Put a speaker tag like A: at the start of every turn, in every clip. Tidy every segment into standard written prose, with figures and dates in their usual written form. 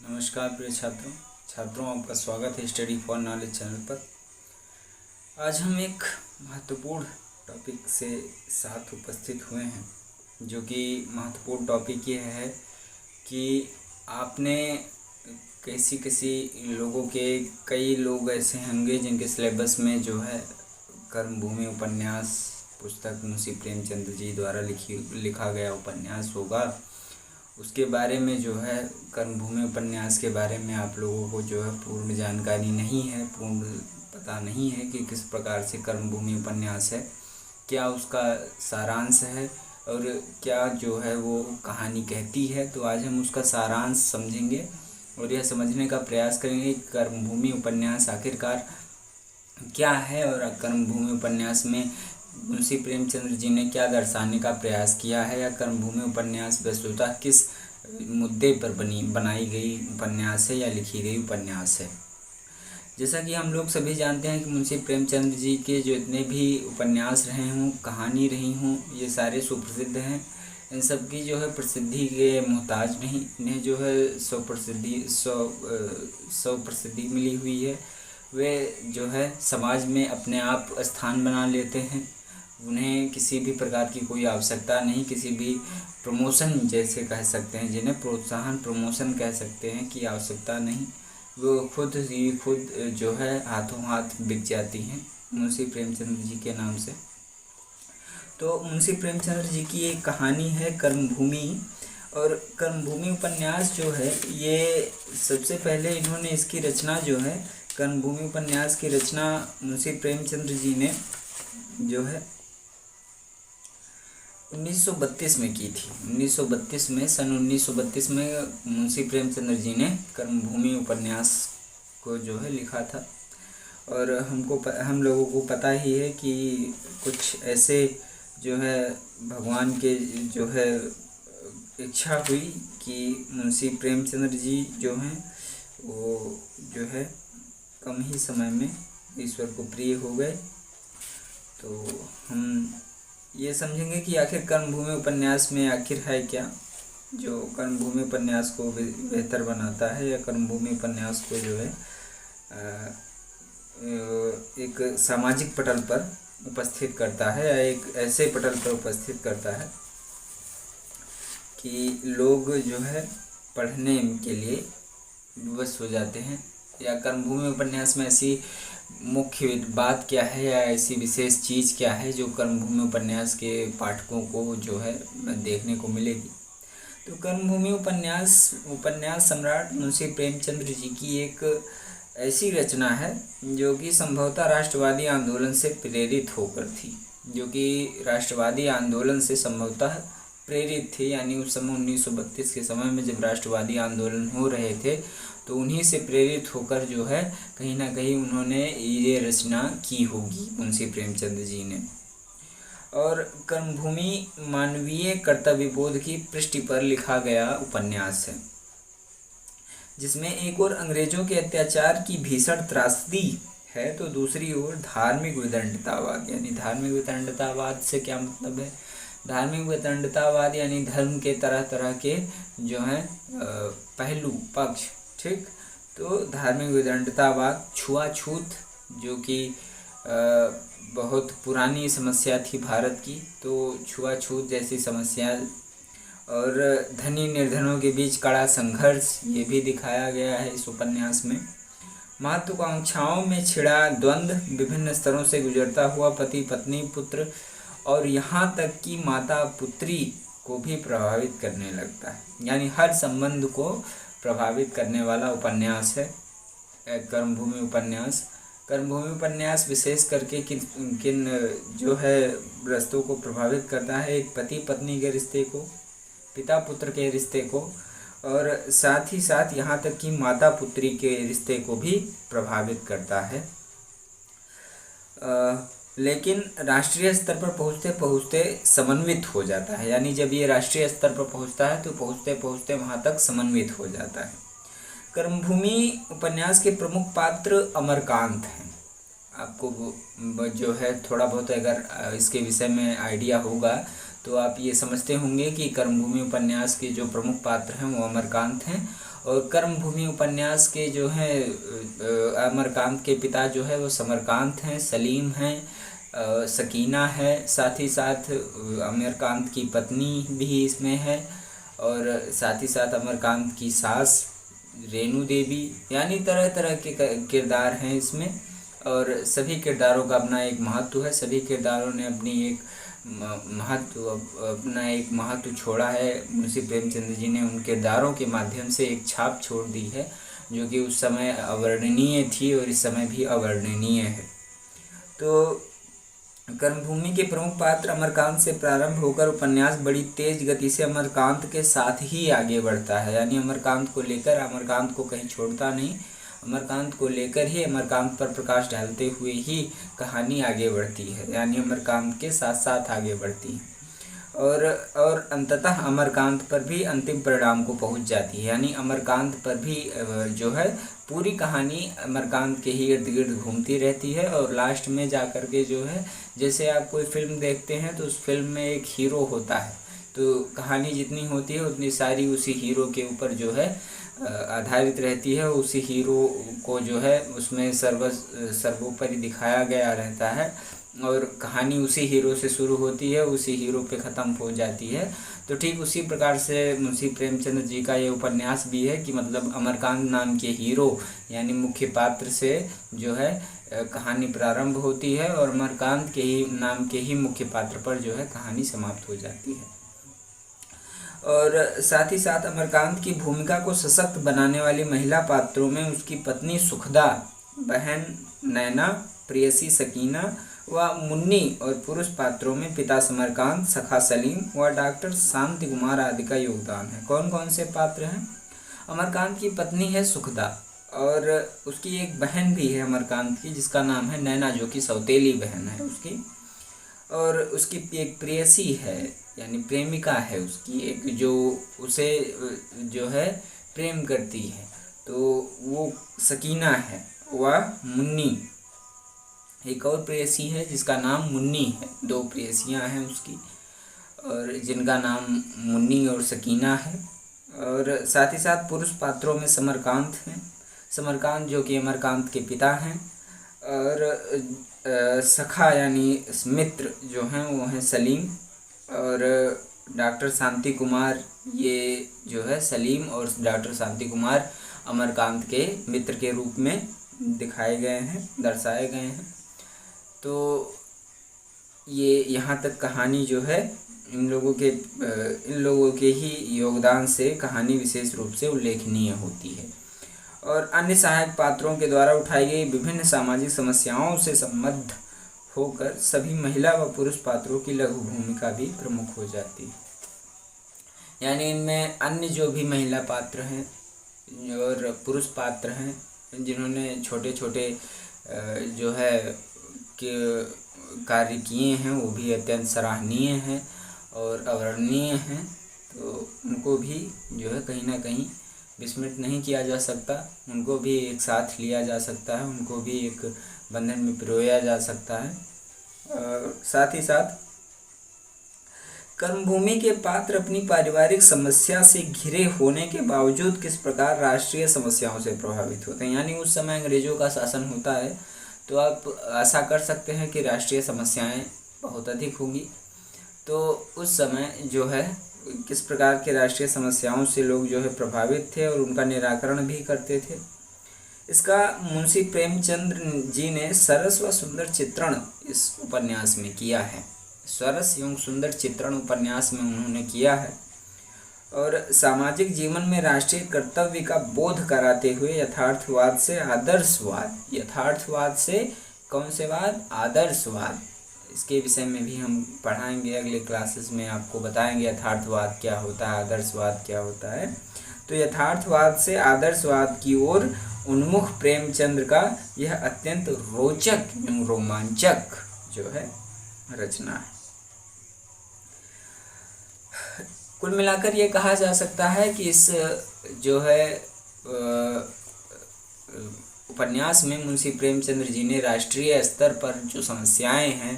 A: नमस्कार प्रिय छात्रों आपका स्वागत है स्टडी फॉर नॉलेज चैनल पर। आज हम एक महत्वपूर्ण टॉपिक से साथ उपस्थित हुए हैं, जो कि महत्वपूर्ण टॉपिक ये है कि आपने किसी लोगों के कई लोग ऐसे होंगे जिनके सिलेबस में जो है कर्मभूमि उपन्यास पुस्तक मुंशी प्रेमचंद जी द्वारा लिखा गया उपन्यास होगा। उसके बारे में जो है कर्मभूमि उपन्यास के बारे में आप लोगों को जो है पूर्ण जानकारी नहीं है, पूर्ण पता नहीं है कि किस प्रकार से कर्मभूमि उपन्यास है, क्या उसका सारांश है और क्या जो है वो कहानी कहती है। तो आज हम उसका सारांश समझेंगे और यह समझने का प्रयास करेंगे कि कर्मभूमि उपन्यास आखिरकार क्या है और कर्मभूमि उपन्यास में मुंशी प्रेमचंद्र जी ने क्या दर्शाने का प्रयास किया है, या कर्मभूमि उपन्यास वस्तुतः किस मुद्दे पर बनाई गई उपन्यास है या लिखी गई उपन्यास है। जैसा कि हम लोग सभी जानते हैं कि मुंशी प्रेमचंद्र जी के जो इतने भी उपन्यास रहे हों, कहानी रही हों, ये सारे सुप्रसिद्ध हैं। इन सब की जो है प्रसिद्धि के मोहताज नहीं, इन्हें जो है सौ प्रसिद्धि मिली हुई है। वे जो है समाज में अपने आप स्थान बना लेते हैं। उन्हें किसी भी प्रकार की कोई आवश्यकता नहीं, किसी भी प्रमोशन जैसे कह सकते हैं, जिन्हें प्रोत्साहन प्रमोशन कह सकते हैं, की आवश्यकता नहीं। वो खुद जो है हाथों हाथ बिक जाती हैं मुंशी प्रेमचंद्र जी के नाम से। तो मुंशी प्रेमचंद्र जी की एक कहानी है कर्मभूमि, और कर्मभूमि उपन्यास जो है ये सबसे पहले इन्होंने इसकी रचना जो है कर्मभूमि उपन्यास की रचना मुंशी प्रेमचंद्र जी ने जो है 1932 में की थी। 1932 में सन 1932 में मुंशी प्रेमचंद्र जी ने कर्मभूमि उपन्यास को जो है लिखा था। और हम लोगों को पता ही है कि कुछ ऐसे जो है भगवान के जो है इच्छा हुई कि मुंशी प्रेमचंद्र जी जो हैं वो जो है कम ही समय में ईश्वर को प्रिय हो गए। तो हम ये समझेंगे कि आखिर कर्मभूमि उपन्यास में आखिर है क्या जो कर्मभूमि उपन्यास को बेहतर बनाता है, या कर्मभूमि उपन्यास को जो है एक सामाजिक पटल पर उपस्थित करता है, या एक ऐसे पटल पर उपस्थित करता है कि लोग जो है पढ़ने के लिए विवश हो जाते हैं। या कर्मभूमि उपन्यास में ऐसी मुख्य बात क्या है, या ऐसी विशेष चीज़ क्या है जो कर्मभूमि उपन्यास के पाठकों को जो है देखने को मिलेगी। तो कर्मभूमि उपन्यास सम्राट मुंशी प्रेमचंद्र जी की एक ऐसी रचना है जो कि संभवतः राष्ट्रवादी आंदोलन से प्रेरित होकर थी, जो कि राष्ट्रवादी आंदोलन से संभवतः प्रेरित थी। यानी उस समय 1932 के समय में जब राष्ट्रवादी आंदोलन हो रहे थे, तो उन्हीं से प्रेरित होकर जो है कहीं ना कहीं उन्होंने ये रचना की होगी मुंशी प्रेमचंद जी ने। और कर्मभूमि मानवीय कर्तव्यबोध की पृष्ठि पर लिखा गया उपन्यास है, जिसमें एक ओर अंग्रेजों के अत्याचार की भीषण त्रासदी है, तो दूसरी ओर धार्मिक वितंडतावाद। यानी धार्मिक वितंडतावाद से क्या मतलब है? धार्मिक वितंडतावाद यानी धर्म के तरह तरह के जो हैं पहलू पक्ष, ठीक। तो धार्मिक वितंडतावाद, छुआछूत जो कि बहुत पुरानी समस्या थी भारत की, तो छुआछूत जैसी समस्या, और धनी निर्धनों के बीच कड़ा संघर्ष, ये भी दिखाया गया है इस उपन्यास में। महत्वाकांक्षाओं में छिड़ा द्वंद्व, विभिन्न स्तरों से गुजरता हुआ पति पत्नी पुत्र और यहाँ तक कि माता पुत्री को भी प्रभावित करने लगता है। यानी हर संबंध को प्रभावित करने वाला उपन्यास है कर्मभूमि उपन्यास। कर्मभूमि उपन्यास विशेष करके किन जो है रिश्तों को प्रभावित करता है? एक पति पत्नी के रिश्ते को, पिता पुत्र के रिश्ते को, और साथ ही साथ यहाँ तक कि माता पुत्री के रिश्ते को भी प्रभावित करता है। लेकिन राष्ट्रीय स्तर पर पहुँचते पहुँचते समन्वित हो जाता है। यानी जब ये राष्ट्रीय स्तर पर पहुँचता है तो पहुँचते पहुँचते वहाँ तक समन्वित हो जाता है। कर्मभूमि उपन्यास के प्रमुख पात्र अमरकांत हैं। आपको जो है थोड़ा बहुत अगर इसके विषय में आइडिया होगा तो आप ये समझते होंगे कि कर्मभूमि उपन्यास के जो प्रमुख पात्र हैं वो अमरकांत हैं, और कर्मभूमि उपन्यास के जो हैं अमरकांत के पिता जो है वो समरकांत हैं, सलीम हैं, सकीना है, साथ ही साथ अमरकांत की पत्नी भी इसमें है, और साथ ही साथ अमरकांत की सास रेणु देवी, यानी तरह तरह के किरदार हैं इसमें। और सभी किरदारों का अपना एक महत्व है, सभी किरदारों ने अपनी एक अपना एक महत्व छोड़ा है। मुंशी प्रेमचंद जी ने उन किरदारों के माध्यम से एक छाप छोड़ दी है जो कि उस समय अवर्णनीय थी और इस समय भी अवर्णनीय है। तो कर्मभूमि के प्रमुख पात्र अमरकांत से प्रारंभ होकर उपन्यास बड़ी तेज गति से अमरकांत के साथ ही आगे बढ़ता है, यानी अमरकांत को लेकर, अमरकांत को कहीं छोड़ता नहीं, अमरकांत को लेकर ही, अमरकांत पर प्रकाश डालते हुए ही कहानी आगे बढ़ती है, यानी अमरकांत के साथ साथ आगे बढ़ती है और अंततः अमरकांत पर भी अंतिम परिणाम को पहुंच जाती है, यानी अमरकांत पर भी जो है पूरी कहानी अमरकांत के ही इर्द गिर्द घूमती रहती है। और लास्ट में जा कर के जो है, जैसे आप कोई फिल्म देखते हैं तो उस फिल्म में एक हीरो होता है, तो कहानी जितनी होती है उतनी सारी उसी हीरो के ऊपर जो है आधारित रहती है। उसी हीरो को जो है उसमें सर्वोपरि दिखाया गया रहता है और कहानी उसी हीरो से शुरू होती है, उसी हीरो पे ख़त्म हो जाती है। तो ठीक उसी प्रकार से मुंशी प्रेमचंद जी का ये उपन्यास भी है कि मतलब अमरकांत नाम के हीरो यानी मुख्य पात्र से जो है कहानी प्रारंभ होती है और अमरकांत के ही नाम के ही मुख्य पात्र पर जो है कहानी समाप्त हो जाती है। और साथ ही साथ अमरकांत की भूमिका को सशक्त बनाने वाली महिला पात्रों में उसकी पत्नी सुखदा, बहन नैना, प्रेयसी सकीना व मुन्नी, और पुरुष पात्रों में पिता समरकांत, सखा सलीम व डॉक्टर शांति कुमार आदि का योगदान है। कौन कौन से पात्र हैं? अमरकांत की पत्नी है सुखदा और उसकी एक बहन भी है अमरकांत की जिसका नाम है नैना, जो कि सौतेली बहन है उसकी, और उसकी एक प्रेयसी है यानी प्रेमिका है उसकी एक, जो उसे जो है प्रेम करती है, तो वो सकीना है। वह मुन्नी, एक और प्रेयसी है जिसका नाम मुन्नी है। दो प्रेयसियां हैं उसकी और जिनका नाम मुन्नी और सकीना है। और साथ ही साथ पुरुष पात्रों में समरकांत हैं, समरकांत जो कि अमरकांत के पिता हैं, और सखा यानी मित्र जो हैं वो हैं सलीम, और डॉक्टर शांति कुमार, ये जो है सलीम और डॉक्टर शांति कुमार अमरकांत के मित्र के रूप में दिखाए गए हैं, दर्शाए गए हैं। तो ये यहाँ तक कहानी जो है इन लोगों के ही योगदान से कहानी विशेष रूप से उल्लेखनीय होती है। और अन्य सहायक पात्रों के द्वारा उठाई गई विभिन्न सामाजिक समस्याओं से संबद्ध होकर सभी महिला व पुरुष पात्रों की लघु भूमिका भी प्रमुख हो जाती है, यानी इनमें अन्य जो भी महिला पात्र हैं और पुरुष पात्र हैं जिन्होंने छोटे छोटे जो है कार्य किए हैं वो भी अत्यंत सराहनीय हैं और अवर्णनीय हैं, तो उनको भी जो है कहीं ना कहीं विस्मृत नहीं किया जा सकता, उनको भी एक साथ लिया जा सकता है, उनको भी एक बंधन में पिरोया जा सकता है। साथ ही साथ कर्मभूमि के पात्र अपनी पारिवारिक समस्या से घिरे होने के बावजूद किस प्रकार राष्ट्रीय समस्याओं से प्रभावित होते हैं, यानी उस समय अंग्रेजों का शासन होता है तो आप आशा कर सकते हैं कि राष्ट्रीय समस्याएं बहुत अधिक होंगी। तो उस समय जो है किस प्रकार के राष्ट्रीय समस्याओं से लोग जो है प्रभावित थे और उनका निराकरण भी करते थे, इसका मुंशी प्रेमचंद्र जी ने सरस व सुंदर चित्रण इस उपन्यास में किया है। सरस एवं सुंदर चित्रण उपन्यास में उन्होंने किया है और सामाजिक जीवन में राष्ट्रीय कर्तव्य का बोध कराते हुए यथार्थवाद से आदर्शवाद, यथार्थवाद से कौन से वाद? आदर्शवाद, इसके विषय में भी हम पढ़ाएंगे अगले क्लासेस में, आपको बताएंगे यथार्थवाद क्या होता है, आदर्शवाद क्या होता है। तो यथार्थवाद से आदर्शवाद की ओर उन्मुख प्रेमचंद्र का यह अत्यंत रोचक एवं रोमांचक जो है रचना है। कुल मिलाकर ये कहा जा सकता है कि इस जो है उपन्यास में मुंशी प्रेमचंद्र जी ने राष्ट्रीय स्तर पर जो समस्याएं हैं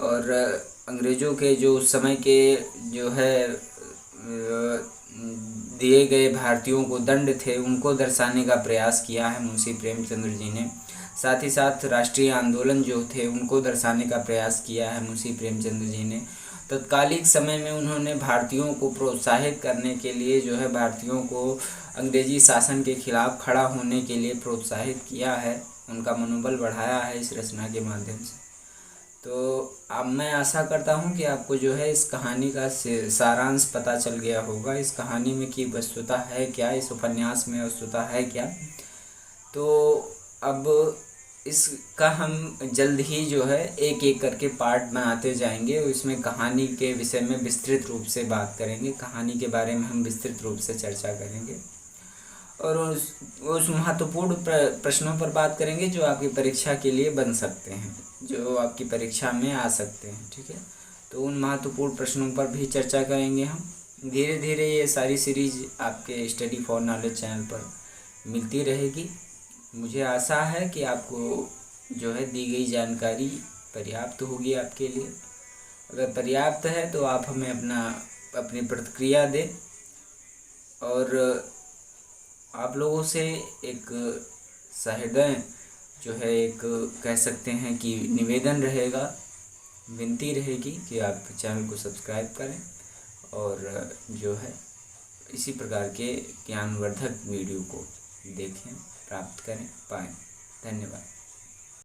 A: और अंग्रेज़ों के जो उस समय के जो है दिए गए भारतीयों को दंड थे उनको दर्शाने का प्रयास किया है मुंशी प्रेमचंद्र जी ने। साथ ही साथ राष्ट्रीय आंदोलन जो थे उनको दर्शाने का प्रयास किया है मुंशी प्रेमचंद्र जी ने। तत्कालिक समय में उन्होंने भारतीयों को प्रोत्साहित करने के लिए जो है भारतीयों को अंग्रेजी शासन के खिलाफ खड़ा होने के लिए प्रोत्साहित किया है, उनका मनोबल बढ़ाया है इस रचना के माध्यम से। तो अब मैं आशा करता हूँ कि आपको जो है इस कहानी का सारांश पता चल गया होगा, इस कहानी में की वस्तुता है क्या, इस उपन्यास में वस्तुता है क्या। तो अब इसका हम जल्द ही जो है एक एक करके पार्ट बनाते जाएंगे और इसमें कहानी के विषय में विस्तृत रूप से बात करेंगे, कहानी के बारे में हम विस्तृत रूप से चर्चा करेंगे और उस महत्वपूर्ण प्रश्नों पर बात करेंगे जो आपकी परीक्षा के लिए बन सकते हैं, जो आपकी परीक्षा में आ सकते हैं। ठीक है, तो उन महत्वपूर्ण प्रश्नों पर भी चर्चा करेंगे हम। धीरे धीरे ये सारी सीरीज आपके स्टडी फॉर नॉलेज चैनल पर मिलती रहेगी। मुझे आशा है कि आपको जो है दी गई जानकारी पर्याप्त होगी आपके लिए। अगर पर्याप्त है तो आप हमें अपनी प्रतिक्रिया दें और आप लोगों से एक सहृदय जो है एक कह सकते हैं कि निवेदन रहेगा, विनती रहेगी कि आप चैनल को सब्सक्राइब करें और जो है इसी प्रकार के ज्ञानवर्धक वीडियो को देखें, प्राप्त करें, पाएं। धन्यवाद।